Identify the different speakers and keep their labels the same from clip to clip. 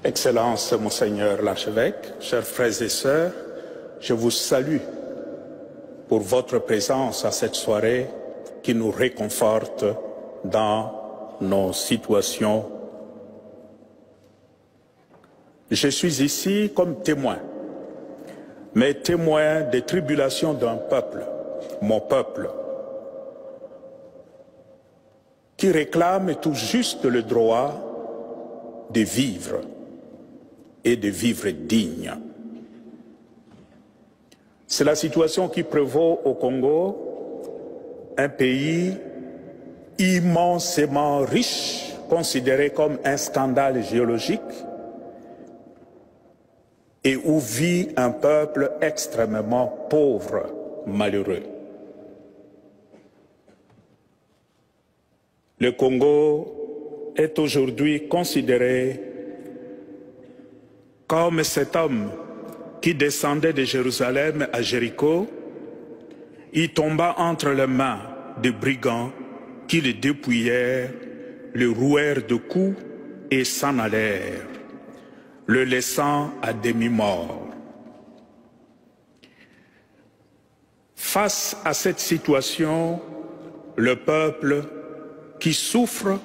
Speaker 1: Excellences, Monseigneur l'archevêque, chers frères et sœurs, je vous salue pour votre présence à cette soirée qui nous réconforte dans nos situations. Je suis ici comme témoin, mais témoin des tribulations d'un peuple, mon peuple, qui réclame tout juste le droit de vivre et de vivre digne. C'est la situation qui prévaut au Congo, un pays immensément riche, considéré comme un scandale géologique, et où vit un peuple extrêmement pauvre, malheureux. Le Congo est aujourd'hui considéré comme cet homme qui descendait de Jérusalem à Jéricho, il tomba entre les mains de brigands qui le dépouillèrent, le rouèrent de coups et s'en allèrent, le laissant à demi-mort. Face à cette situation, le peuple qui souffre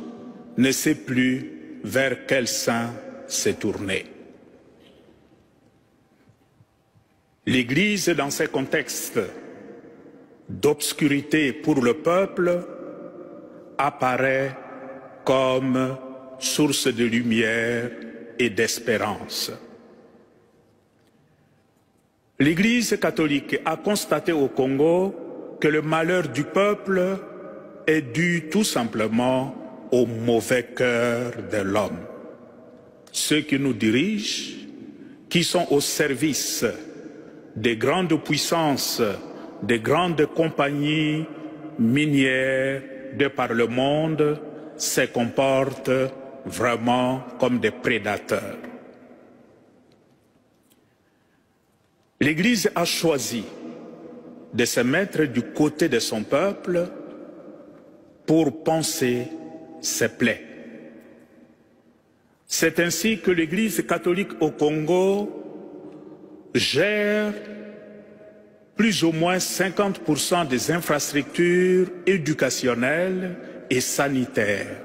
Speaker 1: ne sait plus vers quel saint se tourner. L'Église, dans ces contextes d'obscurité pour le peuple, apparaît comme source de lumière et d'espérance. L'Église catholique a constaté au Congo que le malheur du peuple est dû tout simplement au mauvais cœur de l'homme. Ceux qui nous dirigent, qui sont au service des grandes puissances, des grandes compagnies minières de par le monde, se comportent vraiment comme des prédateurs. L'Église a choisi de se mettre du côté de son peuple pour panser ses plaies. C'est ainsi que l'Église catholique au Congo gère plus ou moins 50% des infrastructures éducationnelles et sanitaires.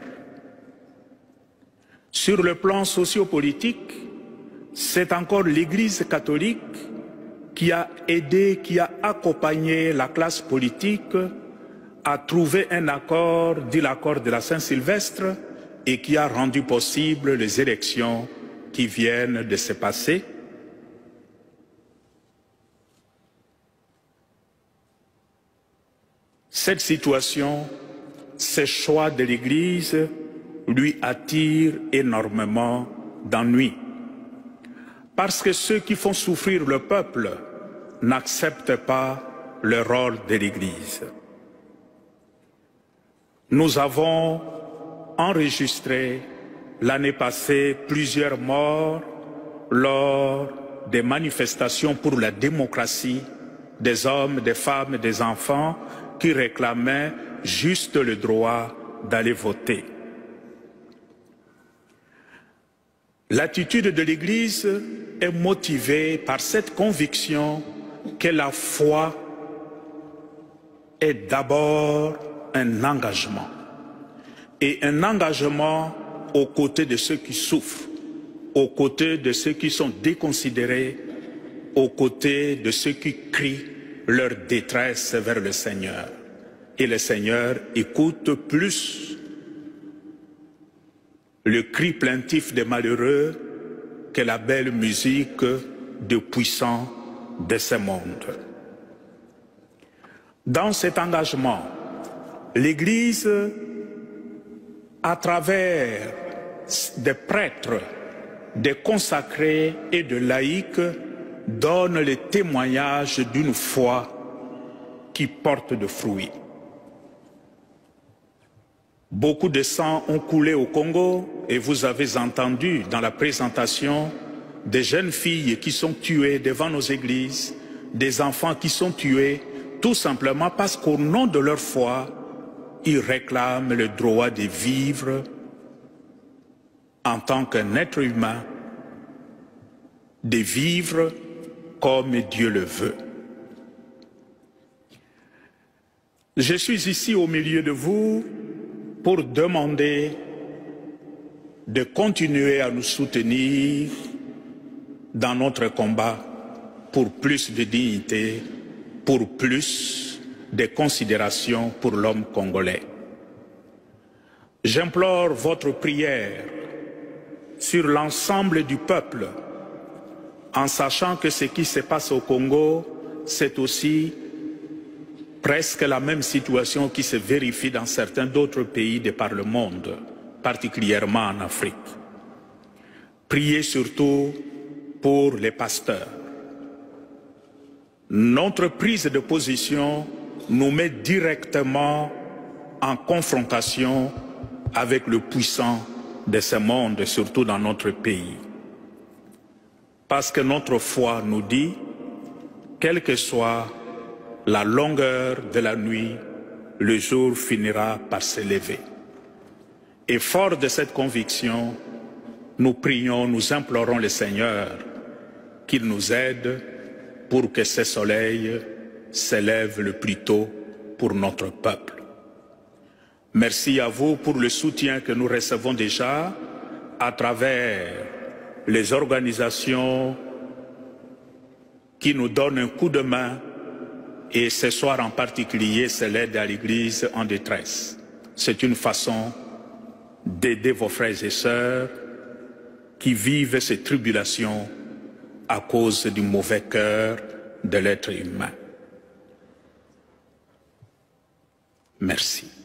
Speaker 1: Sur le plan sociopolitique, c'est encore l'Église catholique qui a aidé, qui a accompagné la classe politique à trouver un accord, dit l'accord de la Saint-Sylvestre, et qui a rendu possible les élections qui viennent de se passer. Cette situation, ces choix de l'Église lui attirent énormément d'ennuis. Parce que ceux qui font souffrir le peuple n'acceptent pas le rôle de l'Église. Nous avons enregistré l'année passée plusieurs morts lors des manifestations pour la démocratie des hommes, des femmes et des enfants qui réclamaient juste le droit d'aller voter. L'attitude de l'Église est motivée par cette conviction que la foi est d'abord un engagement, et un engagement aux côtés de ceux qui souffrent, aux côtés de ceux qui sont déconsidérés, aux côtés de ceux qui crient leur détresse vers le Seigneur. Et le Seigneur écoute plus le cri plaintif des malheureux que la belle musique des puissants de ce monde. Dans cet engagement, l'Église, à travers des prêtres, des consacrés et de laïcs, donne le témoignage d'une foi qui porte de fruits. Beaucoup de sang ont coulé au Congo et vous avez entendu dans la présentation des jeunes filles qui sont tuées devant nos églises, des enfants qui sont tués tout simplement parce qu'au nom de leur foi, ils réclament le droit de vivre en tant qu'un être humain de vivre comme Dieu le veut. Je suis ici au milieu de vous pour demander de continuer à nous soutenir dans notre combat pour plus de dignité, pour plus de considération pour l'homme congolais. J'implore votre prière sur l'ensemble du peuple, en sachant que ce qui se passe au Congo, c'est aussi presque la même situation qui se vérifie dans certains d'autres pays de par le monde, particulièrement en Afrique. Priez surtout pour les pasteurs. Notre prise de position nous met directement en confrontation avec le puissant de ce monde, surtout dans notre pays. Parce que notre foi nous dit, quelle que soit la longueur de la nuit, le jour finira par se lever. Et fort de cette conviction, nous prions, nous implorons le Seigneur qu'il nous aide pour que ce soleil s'élève le plus tôt pour notre peuple. Merci à vous pour le soutien que nous recevons déjà à travers les organisations qui nous donnent un coup de main, et ce soir en particulier, c'est l'aide à l'Église en détresse. C'est une façon d'aider vos frères et sœurs qui vivent ces tribulations à cause du mauvais cœur de l'être humain. Merci.